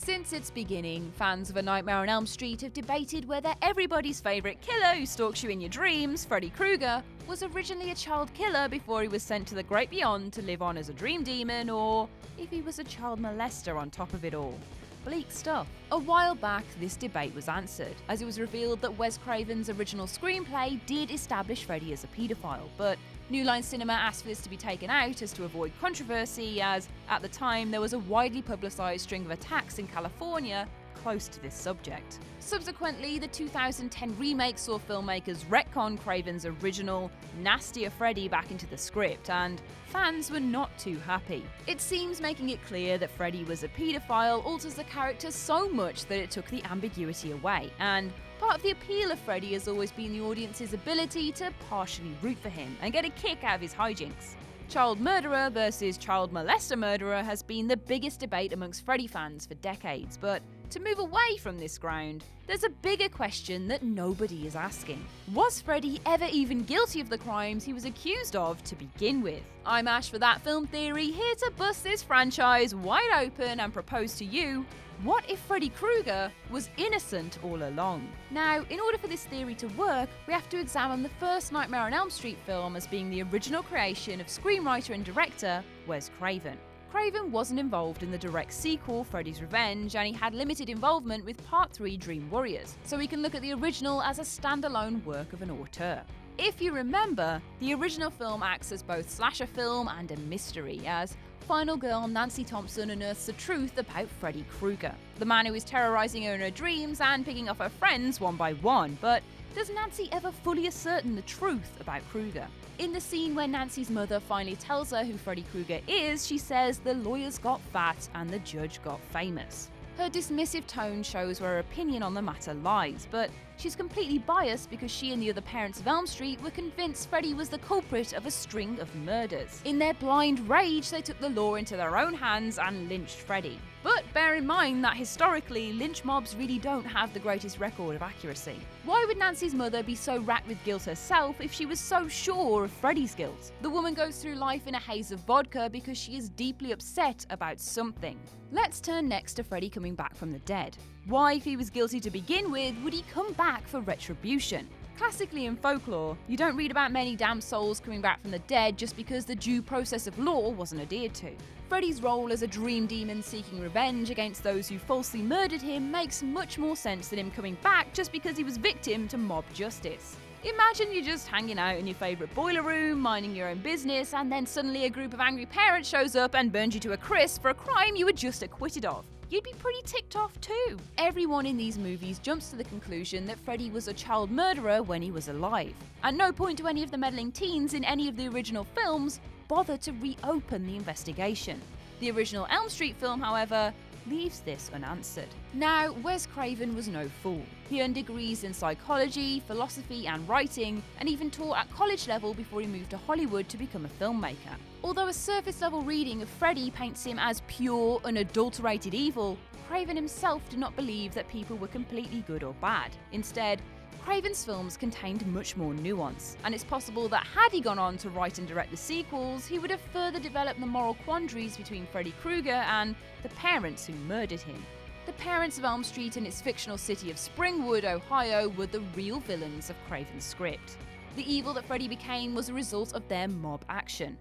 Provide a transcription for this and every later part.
Since its beginning, fans of A Nightmare on Elm Street have debated whether everybody's favourite killer who stalks you in your dreams, Freddy Krueger, was originally a child killer before he was sent to the great beyond to live on as a dream demon, or if he was a child molester on top of it all. Bleak stuff. A while back, this debate was answered, as it was revealed that Wes Craven's original screenplay did establish Freddy as a paedophile, but New Line Cinema asked for this to be taken out as to avoid controversy, as at the time there was a widely publicised string of attacks in California close to this subject. Subsequently, the 2010 remake saw filmmakers retcon Craven's original, nastier Freddy back into the script, and fans were not too happy. It seems making it clear that Freddy was a paedophile alters the character so much that it took the ambiguity away, and part of the appeal of Freddy has always been the audience's ability to partially root for him and get a kick out of his hijinks. Child murderer versus child molester murderer has been the biggest debate amongst Freddy fans for decades, but to move away from this ground, there's a bigger question that nobody is asking. Was Freddy ever even guilty of the crimes he was accused of to begin with? I'm Ash for That Film Theory, here to bust this franchise wide open and propose to you, what if Freddy Krueger was innocent all along? Now, in order for this theory to work, we have to examine the first Nightmare on Elm Street film as being the original creation of screenwriter and director Wes Craven. Craven wasn't involved in the direct sequel, Freddy's Revenge, and he had limited involvement with Part 3 Dream Warriors, so we can look at the original as a standalone work of an auteur. If you remember, the original film acts as both slasher film and a mystery, as final girl Nancy Thompson unearths the truth about Freddy Krueger, the man who is terrorizing her in her dreams and picking off her friends one by one. But does Nancy ever fully ascertain the truth about Krueger? In the scene where Nancy's mother finally tells her who Freddy Krueger is, she says the lawyers got fat and the judge got famous. Her dismissive tone shows where her opinion on the matter lies, but she's completely biased because she and the other parents of Elm Street were convinced Freddy was the culprit of a string of murders. In their blind rage, they took the law into their own hands and lynched Freddy. But bear in mind that historically, lynch mobs really don't have the greatest record of accuracy. Why would Nancy's mother be so racked with guilt herself if she was so sure of Freddy's guilt? The woman goes through life in a haze of vodka because she is deeply upset about something. Let's turn next to Freddy coming back from the dead. Why, if he was guilty to begin with, would he come back for retribution? Classically in folklore, you don't read about many damned souls coming back from the dead just because the due process of law wasn't adhered to. Freddy's role as a dream demon seeking revenge against those who falsely murdered him makes much more sense than him coming back just because he was victim to mob justice. Imagine you're just hanging out in your favourite boiler room, minding your own business, and then suddenly a group of angry parents shows up and burns you to a crisp for a crime you were just acquitted of. You'd be pretty ticked off too. Everyone in these movies jumps to the conclusion that Freddy was a child murderer when he was alive. At no point do any of the meddling teens in any of the original films bother to reopen the investigation. The original Elm Street film, however, leaves this unanswered. Now, Wes Craven was no fool. He earned degrees in psychology, philosophy and writing, and even taught at college level before he moved to Hollywood to become a filmmaker. Although a surface-level reading of Freddy paints him as pure, unadulterated evil, Craven himself did not believe that people were completely good or bad. Instead, Craven's films contained much more nuance, and it's possible that had he gone on to write and direct the sequels, he would have further developed the moral quandaries between Freddy Krueger and the parents who murdered him. The parents of Elm Street and its fictional city of Springwood, Ohio, were the real villains of Craven's script. The evil that Freddy became was a result of their mob action.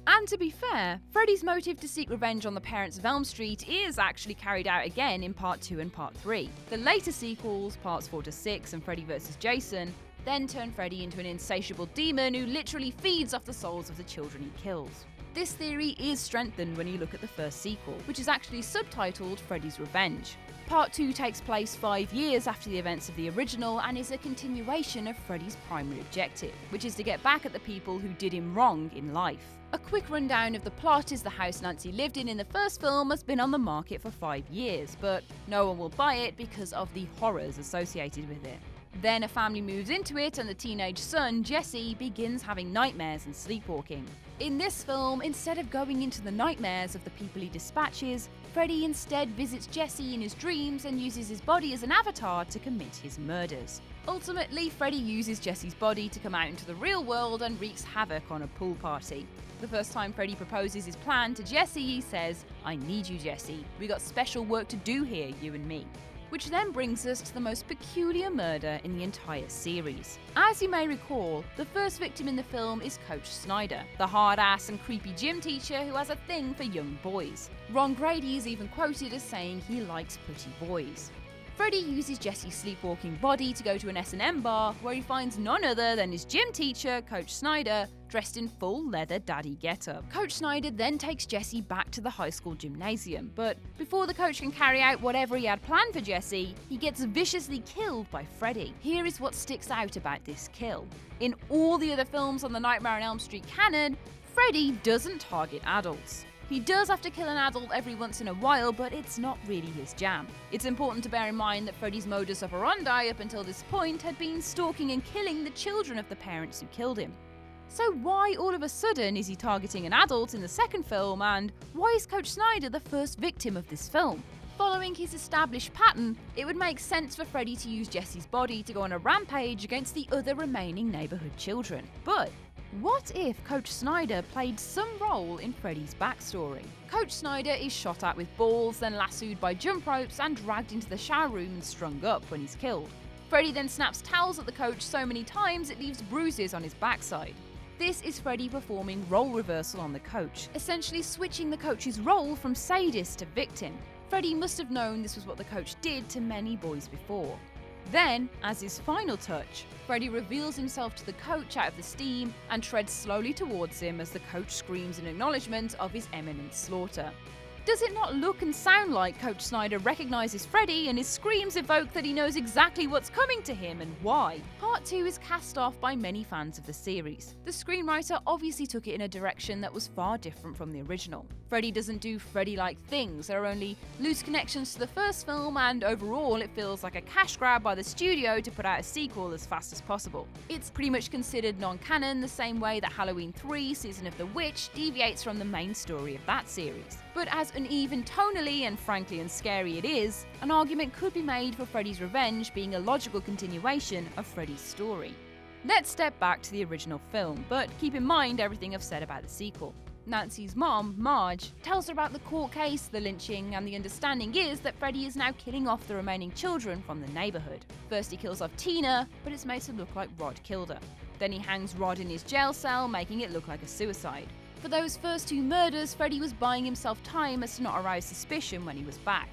And to be fair, Freddy's motive to seek revenge on the parents of Elm Street is actually carried out again in Part 2 and Part 3. The later sequels, Parts 4 to 6 and Freddy vs. Jason, then turn Freddy into an insatiable demon who literally feeds off the souls of the children he kills. This theory is strengthened when you look at the first sequel, which is actually subtitled Freddy's Revenge. Part 2 takes place 5 years after the events of the original and is a continuation of Freddy's primary objective, which is to get back at the people who did him wrong in life. A quick rundown of the plot is the house Nancy lived in the first film has been on the market for 5 years, but no one will buy it because of the horrors associated with it. Then a family moves into it and the teenage son, Jesse, begins having nightmares and sleepwalking. In this film, instead of going into the nightmares of the people he dispatches, Freddy instead visits Jesse in his dreams and uses his body as an avatar to commit his murders. Ultimately, Freddy uses Jesse's body to come out into the real world and wreaks havoc on a pool party. The first time Freddy proposes his plan to Jesse, he says, "I need you, Jesse. We got special work to do here, you and me." Which then brings us to the most peculiar murder in the entire series. As you may recall, the first victim in the film is Coach Snyder, the hard-ass and creepy gym teacher who has a thing for young boys. Ron Grady is even quoted as saying he likes pretty boys. Freddy uses Jesse's sleepwalking body to go to an S&M bar where he finds none other than his gym teacher, Coach Snyder, dressed in full leather daddy getup. Coach Snyder then takes Jesse back to the high school gymnasium, but before the coach can carry out whatever he had planned for Jesse, he gets viciously killed by Freddy. Here is what sticks out about this kill. In all the other films on the Nightmare on Elm Street canon, Freddy doesn't target adults. He does have to kill an adult every once in a while, but it's not really his jam. It's important to bear in mind that Freddy's modus operandi up until this point had been stalking and killing the children of the parents who killed him. So why all of a sudden is he targeting an adult in the second film, and why is Coach Snyder the first victim of this film? Following his established pattern, it would make sense for Freddy to use Jesse's body to go on a rampage against the other remaining neighborhood children. But what if Coach Snyder played some role in Freddy's backstory? Coach Snyder is shot at with balls, then lassoed by jump ropes and dragged into the shower room and strung up when he's killed. Freddy then snaps towels at the coach so many times it leaves bruises on his backside. This is Freddy performing role reversal on the coach, essentially switching the coach's role from sadist to victim. Freddy must have known this was what the coach did to many boys before. Then, as his final touch, Freddy reveals himself to the coach out of the steam and treads slowly towards him as the coach screams in acknowledgement of his imminent slaughter. Does it not look and sound like Coach Snyder recognises Freddy and his screams evoke that he knows exactly what's coming to him and why? Part 2 is cast off by many fans of the series. The screenwriter obviously took it in a direction that was far different from the original. Freddy doesn't do Freddy-like things, there are only loose connections to the first film, and overall it feels like a cash grab by the studio to put out a sequel as fast as possible. It's pretty much considered non-canon the same way that Halloween 3 Season of the Witch deviates from the main story of that series. But as uneven tonally and frankly unscary it is, an argument could be made for Freddy's Revenge being a logical continuation of Freddy's story. Let's step back to the original film, but keep in mind everything I've said about the sequel. Nancy's mom, Marge, tells her about the court case, the lynching, and the understanding is that Freddy is now killing off the remaining children from the neighborhood. First he kills off Tina, but it's made to look like Rod killed her. Then he hangs Rod in his jail cell, making it look like a suicide. For those first 2 murders, Freddy was buying himself time as to not arouse suspicion when he was back.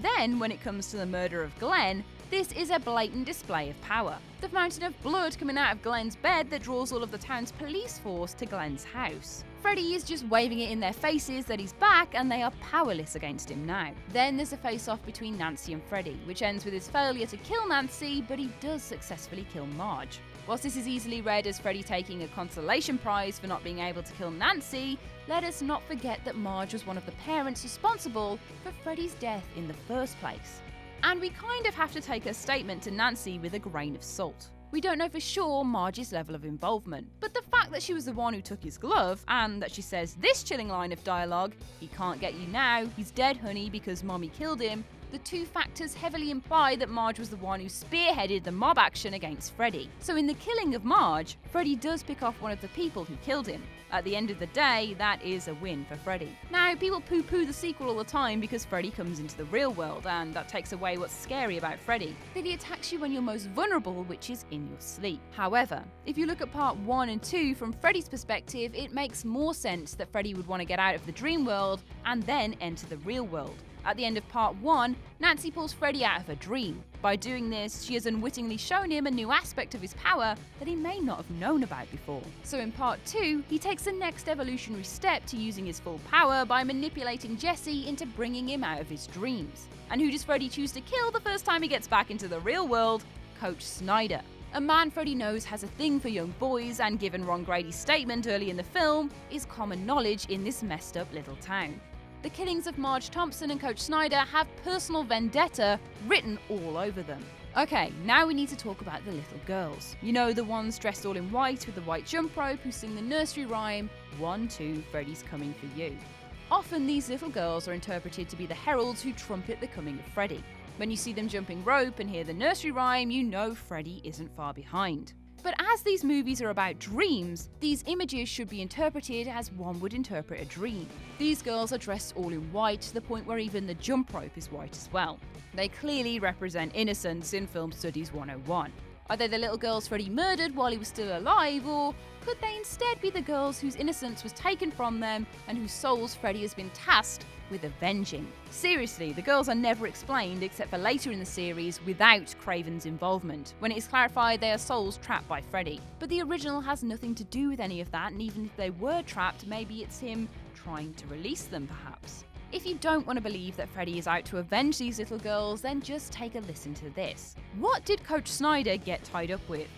Then, when it comes to the murder of Glenn, this is a blatant display of power. The fountain of blood coming out of Glenn's bed that draws all of the town's police force to Glenn's house. Freddy is just waving it in their faces that he's back and they are powerless against him now. Then there's a face-off between Nancy and Freddy, which ends with his failure to kill Nancy, but he does successfully kill Marge. Whilst this is easily read as Freddy taking a consolation prize for not being able to kill Nancy, let us not forget that Marge was one of the parents responsible for Freddy's death in the first place. And we kind of have to take her statement to Nancy with a grain of salt. We don't know for sure Marge's level of involvement, but the fact that she was the one who took his glove, and that she says this chilling line of dialogue, "He can't get you now, he's dead honey because mommy killed him," the 2 factors heavily imply that Marge was the one who spearheaded the mob action against Freddy. So in the killing of Marge, Freddy does pick off one of the people who killed him. At the end of the day, that is a win for Freddy. Now, people poo-poo the sequel all the time because Freddy comes into the real world, and that takes away what's scary about Freddy, that he attacks you when you're most vulnerable, which is in your sleep. However, if you look at part 1 and 2 from Freddy's perspective, it makes more sense that Freddy would want to get out of the dream world and then enter the real world. At the end of part 1, Nancy pulls Freddy out of her dream. By doing this, she has unwittingly shown him a new aspect of his power that he may not have known about before. So in part 2, he takes the next evolutionary step to using his full power by manipulating Jesse into bringing him out of his dreams. And who does Freddy choose to kill the first time he gets back into the real world? Coach Snyder. A man Freddy knows has a thing for young boys, and given Ron Grady's statement early in the film, is common knowledge in this messed up little town. The killings of Marge Thompson and Coach Snyder have personal vendetta written all over them. Okay, now we need to talk about the little girls. You know, the ones dressed all in white with the white jump rope who sing the nursery rhyme, 1, 2, Freddy's coming for you. Often these little girls are interpreted to be the heralds who trumpet the coming of Freddy. When you see them jumping rope and hear the nursery rhyme, you know Freddy isn't far behind. But as these movies are about dreams, these images should be interpreted as one would interpret a dream. These girls are dressed all in white to the point where even the jump rope is white as well. They clearly represent innocence in Film Studies 101. Are they the little girls Freddy murdered while he was still alive, or could they instead be the girls whose innocence was taken from them and whose souls Freddy has been tasked with avenging? Seriously, the girls are never explained except for later in the series without Craven's involvement, when it is clarified they are souls trapped by Freddy. But the original has nothing to do with any of that, and even if they were trapped, maybe it's him trying to release them perhaps. If you don't want to believe that Freddy is out to avenge these little girls, then just take a listen to this. What did Coach Snyder get tied up with?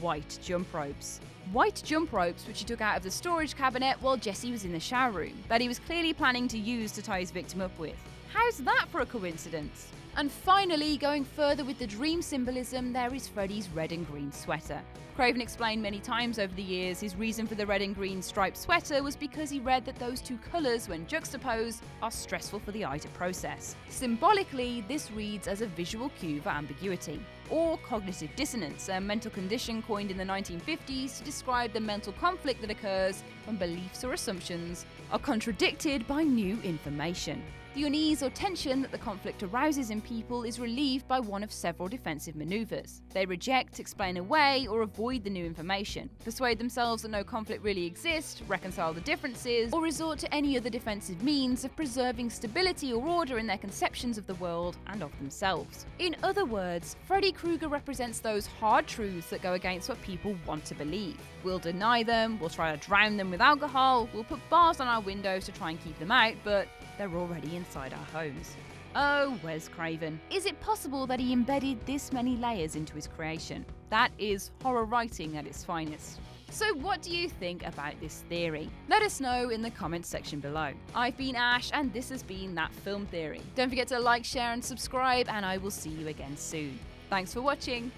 White jump ropes. White jump ropes which he took out of the storage cabinet while Jesse was in the shower room, that he was clearly planning to use to tie his victim up with. How's that for a coincidence? And finally, going further with the dream symbolism, there is Freddy's red and green sweater. Craven explained many times over the years his reason for the red and green striped sweater was because he read that those two colours, when juxtaposed, are stressful for the eye to process. Symbolically, this reads as a visual cue for ambiguity, or cognitive dissonance, a mental condition coined in the 1950s to describe the mental conflict that occurs when beliefs or assumptions are contradicted by new information. The unease or tension that the conflict arouses in people is relieved by one of several defensive maneuvers. They reject, explain away, or avoid the new information, persuade themselves that no conflict really exists, reconcile the differences, or resort to any other defensive means of preserving stability or order in their conceptions of the world and of themselves. In other words, Freddy Krueger represents those hard truths that go against what people want to believe. We'll deny them, we'll try to drown them with alcohol, we'll put bars on our windows to try and keep them out, but they're already inside our homes. Oh, Wes Craven. Is it possible that he embedded this many layers into his creation? That is horror writing at its finest. So what do you think about this theory? Let us know in the comments section below. I've been Ash, and this has been That Film Theory. Don't forget to like, share and subscribe, and I will see you again soon. Thanks for watching.